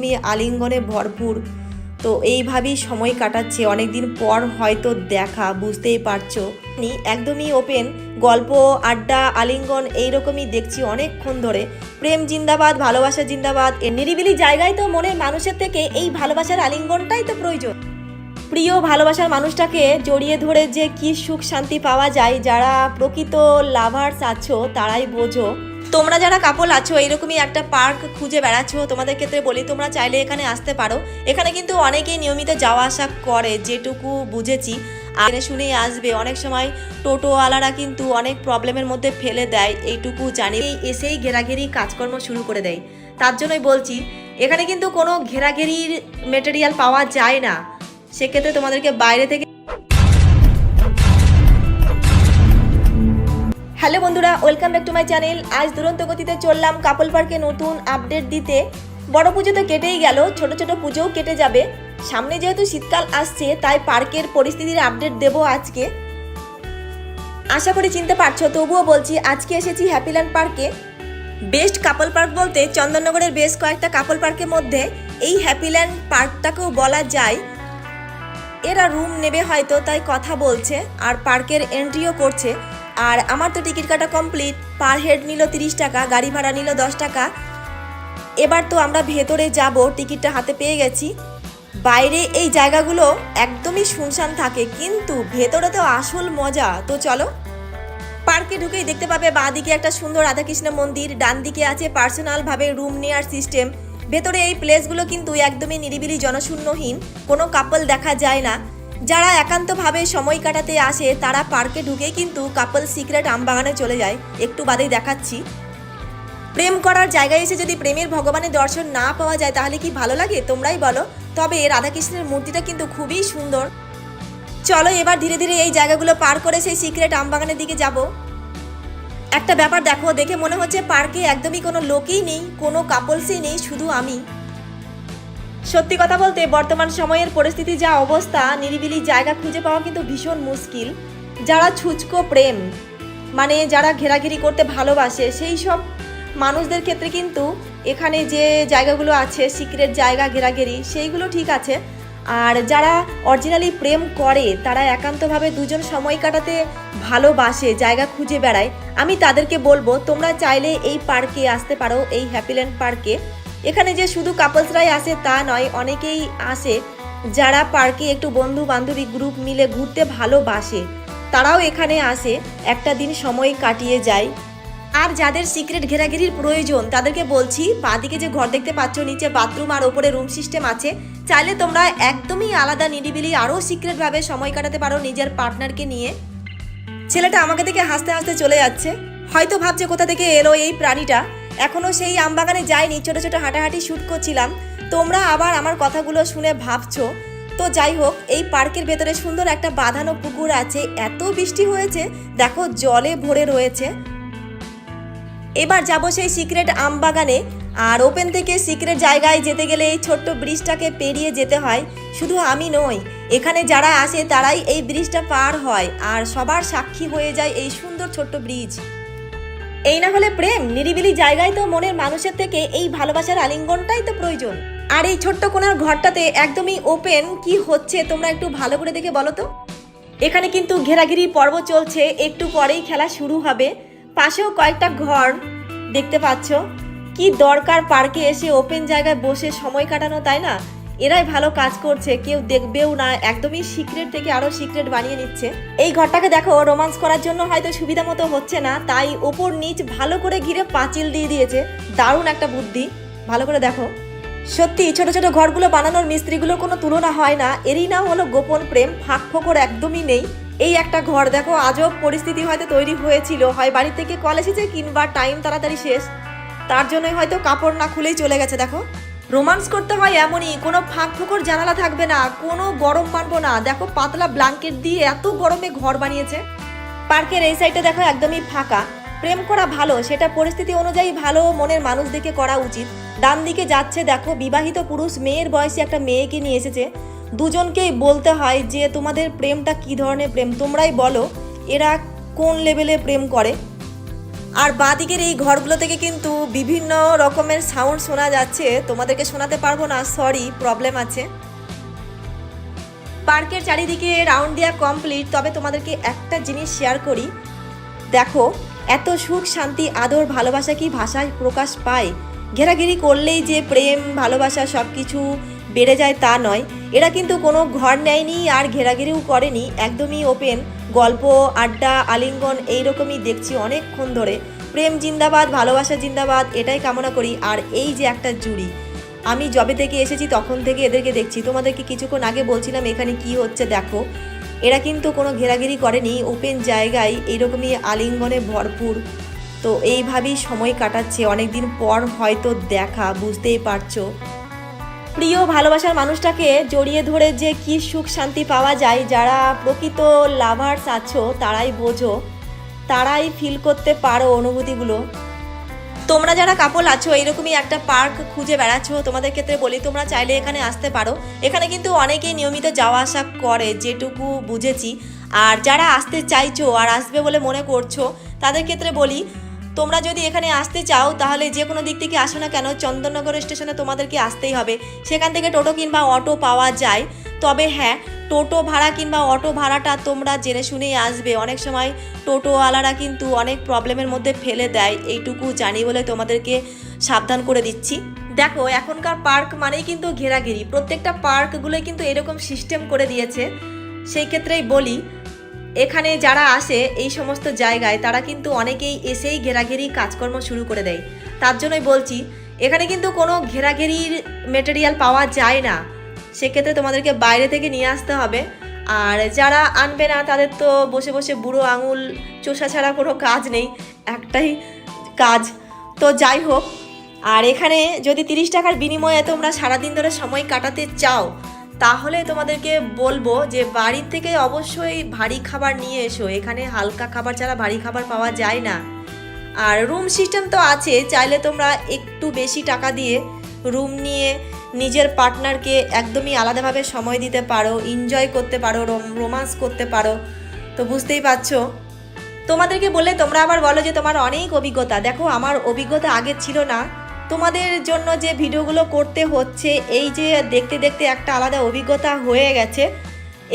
একদমই আলিঙ্গনে ভরপুর। তো এইভাবেই সময় কাটাচ্ছে, অনেকদিন পর হয়তো দেখা, বুঝতেই পারছো। একদমই ওপেন, গল্প, আড্ডা, আলিঙ্গন এইরকমই দেখছি অনেকক্ষণ ধরে। প্রেম জিন্দাবাদ, ভালোবাসা জিন্দাবাদ। এর নিরিবিলি জায়গায় তো মনের মানুষের থেকে এই ভালোবাসার আলিঙ্গনটাই তো প্রয়োজন। প্রিয় ভালোবাসার মানুষটাকে জড়িয়ে ধরে যে কি সুখ শান্তি পাওয়া যায়, যারা প্রকৃত লাভার্স আছো তারাই বোঝো। তোমরা যারা কাপল আছো এইরকমই একটা পার্ক খুঁজে বেড়াচ্ছ, তোমাদের ক্ষেত্রে বলি তোমরা চাইলে এখানে আসতে পারো। এখানে কিন্তু অনেকেই নিয়মিত যাওয়া আসা করে, যেটুকু বুঝেছি। আর শুনেই আসবে, অনেক সময় টোটোওয়ালারা কিন্তু অনেক প্রবলেমের মধ্যে ফেলে দেয়, এইটুকু জানি। এসেই ঘেরাঘেরি কাজকর্ম শুরু করে দেয়। তার জন্যই বলছি এখানে কিন্তু কোনো ঘেরাঘেরির মেটেরিয়াল পাওয়া যায় না, সেক্ষেত্রে তোমাদেরকে বাইরে থেকে। হ্যালো বন্ধুরা, welcome back to my channel. আজ দুরন্ত গতিতে চললাম কাপল পার্কে নতুন আপডেট দিতে। বড় পুজো তো কেটেই গেল, ছোট ছোট পুজোও কেটে যাবে। সামনে যেহেতু শীতকাল আসছে, তাই পার্কের পরিস্থিতির আপডেট দেব আজকে। আশা করি চিনতে পারছো, তবুও বলছি আজকে এসেছি হ্যাপিল্যান্ড পার্কে। বেস্ট কাপল পার্ক বলতে চন্দননগরের বেশ কয়েকটা কাপল পার্কের মধ্যে এই হ্যাপিল্যান্ড পার্কটাকেও বলা যায়। এরা রুম নেবে হয়তো, তাই কথা বলছে আর পার্কের এন্ট্রিও করছে। আর আমার তো টিকিট কাটা কমপ্লিট। পার হেড নিল 30 টাকা, গাড়ি ভাড়া নিল 10 টাকা। এবার তো আমরা ভেতরে যাব, টিকিটটা হাতে পেয়ে গেছি। বাইরে এই জায়গাগুলো একদমই শুনশান থাকে, কিন্তু ভেতরে তো আসল মজা। তো চলো। পার্কে ঢুকেই দেখতে পাবে বাঁ দিকে একটা সুন্দর রাধাকৃষ্ণ মন্দির, ডান দিকে আছে পার্সোনালভাবে রুম নেওয়ার সিস্টেম। ভেতরে এই প্লেসগুলো কিন্তু একদমই নিরিবিলি, জনশূন্যহীন, কোনো কাপল দেখা যায় না। যারা একান্তভাবে সময় কাটাতে আসে তারা পার্কে ঢুকেই কিন্তু কাপল সিক্রেট আমবাগানে চলে যায়। একটু বাদেই দেখাচ্ছি। প্রেম করার জায়গায় এসে যদি প্রেমের ভগবানের দর্শন না পাওয়া যায় তাহলে কি ভালো লাগে, তোমরাই বলো। তবে রাধাকৃষ্ণের মূর্তিটা কিন্তু খুবই সুন্দর। চলো এবার ধীরে ধীরে এই জায়গাগুলো পার করে সেই সিক্রেট আমবাগানের দিকে যাব। একটা ব্যাপার দেখো, দেখে মনে হচ্ছে পার্কে একদমই কোনো লোকই নেই, কোনো কাপলসই নেই, শুধু আমি। সত্যি কথা বলতে বর্তমান সময়ের পরিস্থিতি যা অবস্থা, নিরিবিলি জায়গা খুঁজে পাওয়া কিন্তু ভীষণ মুশকিল। যারা ছুচকো প্রেম, মানে যারা ঘেরাঘেরি করতে ভালোবাসে, সেই সব মানুষদের ক্ষেত্রে কিন্তু এখানে যে জায়গাগুলো আছে সিক্রেট জায়গা, ঘেরাঘেরি, সেইগুলো ঠিক আছে। আর যারা অরিজিনালি প্রেম করে, তারা একান্তভাবে দুজন সময় কাটাতে ভালোবাসে, জায়গা খুঁজে বেড়ায়, আমি তাদেরকে বলবো তোমরা চাইলে এই পার্কে আসতে পারো, এই হ্যাপিল্যান্ড পার্কে। এখানে যে শুধু কাপলসরাই আসে তা নয়, অনেকেই আসে যারা পার্কে একটু বন্ধু বান্ধবী গ্রুপ মিলে ঘুরতে ভালোবাসে, তারাও এখানে আসে, একটা দিন সময় কাটিয়ে যায়। আর যাদের সিক্রেট ঘেরাঘেরির প্রয়োজন তাদেরকে বলছি, বাঁদিকে যে ঘর দেখতে পাচ্ছ, নিচে বাথরুম আর ওপরে রুম সিস্টেম আছে। চাইলে তোমরা একদমই আলাদা নিরিবিলি আরও সিক্রেটভাবে সময় কাটাতে পারো নিজের পার্টনারকে নিয়ে। ছেলেটা আমাকে দেখে হাসতে হাসতে চলে যাচ্ছে, হয়তো ভাবছে কোথা থেকে এলো এই প্রাণীটা। এখনও সেই আমবাগানে যায়নি, ছোট ছোট হাঁটাহাঁটি শ্যুট করছিলাম। তোমরা আবার আমার কথাগুলো শুনে ভাবছো। তো যাই হোক, এই পার্কের ভেতরে সুন্দর একটা বাঁধানো পুকুর আছে, এত বৃষ্টি হয়েছে দেখো জলে ভরে রয়েছে। এবার যাব সেই সিক্রেট আমবাগানে। আর ওপেন থেকে সিক্রেট জায়গায় যেতে গেলে এই ছোট্ট ব্রিজটাকে পেরিয়ে যেতে হয়। শুধু আমি নই, এখানে যারা আসে তারাই এই ব্রিজটা পার হয়, আর সবার সাক্ষী হয়ে যায় এই সুন্দর ছোট্ট ব্রিজ। এই না হলে প্রেম, নিরিবিলি জায়গায় তো মনের মানুষের থেকে এই ভালোবাসার আলিঙ্গনটাই তো প্রয়োজন। আর এই ছোট্ট কোণার ঘরটাতে একদমই ওপেন, কি হচ্ছে তোমরা একটু ভালো করে দেখে বলো তো। এখানে কিন্তু ঘেরাঘেরি পর্ব চলছে, একটু পরেই খেলা শুরু হবে। পাশেও কয়েকটা ঘর দেখতে পাচ্ছ। কি দরকার পার্কে এসে ওপেন জায়গায় বসে সময় কাটানো, তাই না? এরাই ভালো কাজ করছে, কেউ দেখবেও না, একদমই সিক্রেট থেকে আরো সিক্রেট বানিয়ে নিচ্ছে। এই ঘরটাকে দেখো, রোমান্স করার জন্য হয়তো সুবিধা মতো হচ্ছে না, তাই ওপর নিচ ভালো করে ঘিরে পাঁচিল দিয়ে দিয়েছে। দারুণ একটা বুদ্ধি, ভালো করে দেখো। সত্যি ছোট ছোট ঘরগুলো বানানোর মিস্ত্রিগুলোর কোনো তুলনা হয় না। এরই না হলো গোপন প্রেম, ফাঁক ফোকর একদমই নেই। এই একটা ঘর দেখো, আজব পরিস্থিতি হয়তো তৈরি হয়েছিল, হয় বাড়ি থেকে কল এসেছে কিংবা টাইম তাড়াতাড়ি শেষ, তার জন্যই হয়তো কাপড় না খুলেই চলে গেছে। দেখো, রোমান্স করতে হয় এমনই, কোনো ফাঁক ফোকর জানালা থাকবে না, কোনো গরম মানবো না। দেখো পাতলা ব্ল্যাঙ্কেট দিয়ে এত গরমে ঘর বানিয়েছে। পার্কের এই সাইডে দেখো একদমই ফাঁকা। প্রেম করা ভালো, সেটা পরিস্থিতি অনুযায়ী ভালো মনের মানুষ দেখে করা উচিত। ডান দিকে যাচ্ছে দেখো বিবাহিত পুরুষ, মেয়ের বয়সী একটা মেয়েকে নিয়ে এসেছে। দুজনকেই বলতে হয় যে তোমাদের প্রেমটা কি ধরনের প্রেম, তোমরাই বলো এরা কোন লেভেলে প্রেম করে। আর বাঁদিকের এই ঘরগুলো থেকে কিন্তু বিভিন্ন রকমের সাউন্ড শোনা যাচ্ছে, তোমাদেরকে শোনাতে পারবো না, সরি, প্রবলেম আছে। পার্কের চারিদিকে রাউন্ড দেওয়া কমপ্লিট, তবে তোমাদেরকে একটা জিনিস শেয়ার করি। দেখো, এত সুখ শান্তি আদর ভালোবাসা কি ভাষায় প্রকাশ পায়? ঘেরাঘেরি করলেই যে প্রেম ভালোবাসা সব কিছু বেড়ে যায় তা নয়। এরা কিন্তু কোনো ঘর নেয়নি আর ঘেরাঘেরিও করেনি, একদমই ওপেন। গল্প, আড্ডা, আলিঙ্গন এইরকমই দেখছি অনেকক্ষণ ধরে। প্রেম জিন্দাবাদ, ভালোবাসা জিন্দাবাদ, এটাই কামনা করি। আর এই যে একটা জুড়ি, আমি যবে থেকে এসেছি তখন থেকে এদেরকে দেখছি। তোমাদেরকে কিছুক্ষণ আগে বলছিলাম এখানে কি হচ্ছে, দেখো এরা কিন্তু কোনো ঘেরাঘেরি করেনি, ওপেন জায়গায় এইরকমই আলিঙ্গনে ভরপুর। তো এইভাবেই সময় কাটাচ্ছে, অনেকদিন পর হয়তো দেখা, বুঝতেই পারছো। প্রিয় ভালোবাসার মানুষটাকে জড়িয়ে ধরে যে কি সুখ শান্তি পাওয়া যায়, যারা প্রকৃত লাভার্স আছো তারাই বোঝো, তারাই ফিল করতে পারো অনুভূতিগুলো। তোমরা যারা কাপল আছো, এরকমই একটা পার্ক খুঁজে বেড়াচ্ছো, তোমাদের ক্ষেত্রে বলি তোমরা চাইলে এখানে আসতে পারো। এখানে কিন্তু অনেকেই নিয়মিত যাওয়া আসা করে যেটুকু বুঝেছি। আর যারা আসতে চাইছো আর আসবে বলে মনে করছো, তাদের ক্ষেত্রে বলি তোমরা যদি এখানে আসতে চাও তাহলে যে কোনো দিক থেকে আসো না কেন, চন্দননগর স্টেশনে তোমাদেরকে আসতেই হবে। সেখান থেকে টোটো কিংবা অটো পাওয়া যায়। তবে হ্যাঁ, টোটো ভাড়া কিংবা অটো ভাড়াটা তোমরা জেনে শুনেই আসবে। অনেক সময় টোটোওয়ালারা কিন্তু অনেক প্রবলেমের মধ্যে ফেলে দেয়, এইটুকু জানি বলে তোমাদেরকে সাবধান করে দিচ্ছি। দেখো, এখনকার পার্ক মানেই কিন্তু ঘেরাঘেরি, প্রত্যেকটা পার্কগুলোই কিন্তু এরকম সিস্টেম করে দিয়েছে। সেই ক্ষেত্রেই বলি, এখানে যারা আসে এই সমস্ত জায়গায় তারা কিন্তু অনেকেই এসেই ঘেরাঘেরি কাজকর্ম শুরু করে দেয়। তার জন্যই বলছি এখানে কিন্তু কোনো ঘেরাঘেরির মেটেরিয়াল পাওয়া যায় না, সেক্ষেত্রে তোমাদেরকে বাইরে থেকে নিয়ে আসতে হবে। আর যারা আনবে না তাদের তো বসে বসে বুড়ো আঙুল চোষা ছাড়া কোনো কাজ নেই, একটাই কাজ। তো যাই হোক, আর এখানে যদি 30 টাকার বিনিময়ে তোমরা সারাদিন ধরে সময় কাটাতে চাও, তাহলে তোমাদেরকে বলবো যে বাড়ির থেকে অবশ্যই ভারী খাবার নিয়ে এসো। এখানে হালকা খাবার ছাড়া ভারী খাবার পাওয়া যায় না। আর রুম সিস্টেম তো আছে, চাইলে তোমরা একটু বেশি টাকা দিয়ে রুম নিয়ে নিজের পার্টনারকে একদমই আলাদাভাবে সময় দিতে পারো, এনজয় করতে পারো, রোমান্স করতে পারো। তো বুঝতেই পারছো। তোমাদেরকে বললে তোমরা আবার বলো যে তোমার অনেক অভিজ্ঞতা। দেখো, আমার অভিজ্ঞতা আগে ছিল না, তোমাদের জন্য যে ভিডিওগুলো করতে হচ্ছে, এই যে দেখতে দেখতে একটা আলাদা অভিজ্ঞতা হয়ে গেছে।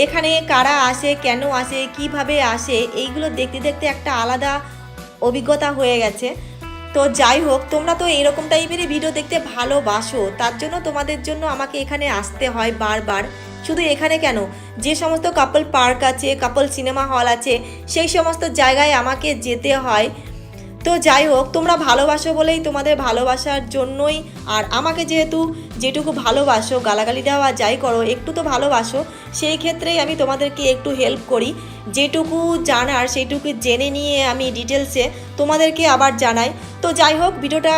এখানে কারা আসে, কেন আসে, কিভাবে আসে, এইগুলো দেখতে দেখতে একটা আলাদা অভিজ্ঞতা হয়ে গেছে। তো যাই হোক, তোমরা তো এরকম টাইপেরই ভিডিও দেখতে ভালোবাসো, তার জন্য তোমাদের জন্য আমাকে এখানে আসতে হয় বারবার। শুধু এখানে কেন, যে সমস্ত কাপল পার্ক আছে, কাপল সিনেমা হল আছে, সেই সমস্ত জায়গায় আমাকে যেতে হয়। তো যাই হোক, তোমরা ভালোবাসো বলেই তোমাদের ভালোবাসার জন্যই, আর আমাকে যেহেতু যেটুকু ভালোবাসো, গালাগালি দেওয়া যাই করো, একটু তো ভালোবাসো, সেই ক্ষেত্রেই আমি তোমাদেরকে একটু হেল্প করি। যেটুকু জানার সেইটুকু জেনে নিয়ে আমি ডিটেলসে তোমাদেরকে আবার জানাই। তো যাই হোক, ভিডিওটা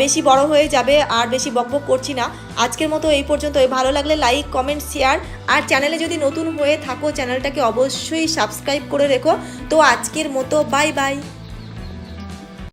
বেশি বড় হয়ে যাবে আর বেশি বকবক করছি না। আজকের মতো এই পর্যন্তই। ভালো লাগলে লাইক, কমেন্ট, শেয়ার, আর চ্যানেলে যদি নতুন হয়ে থাকো চ্যানেলটাকে অবশ্যই সাবস্ক্রাইব করে রেখো। তো আজকের মতো বাই বাই।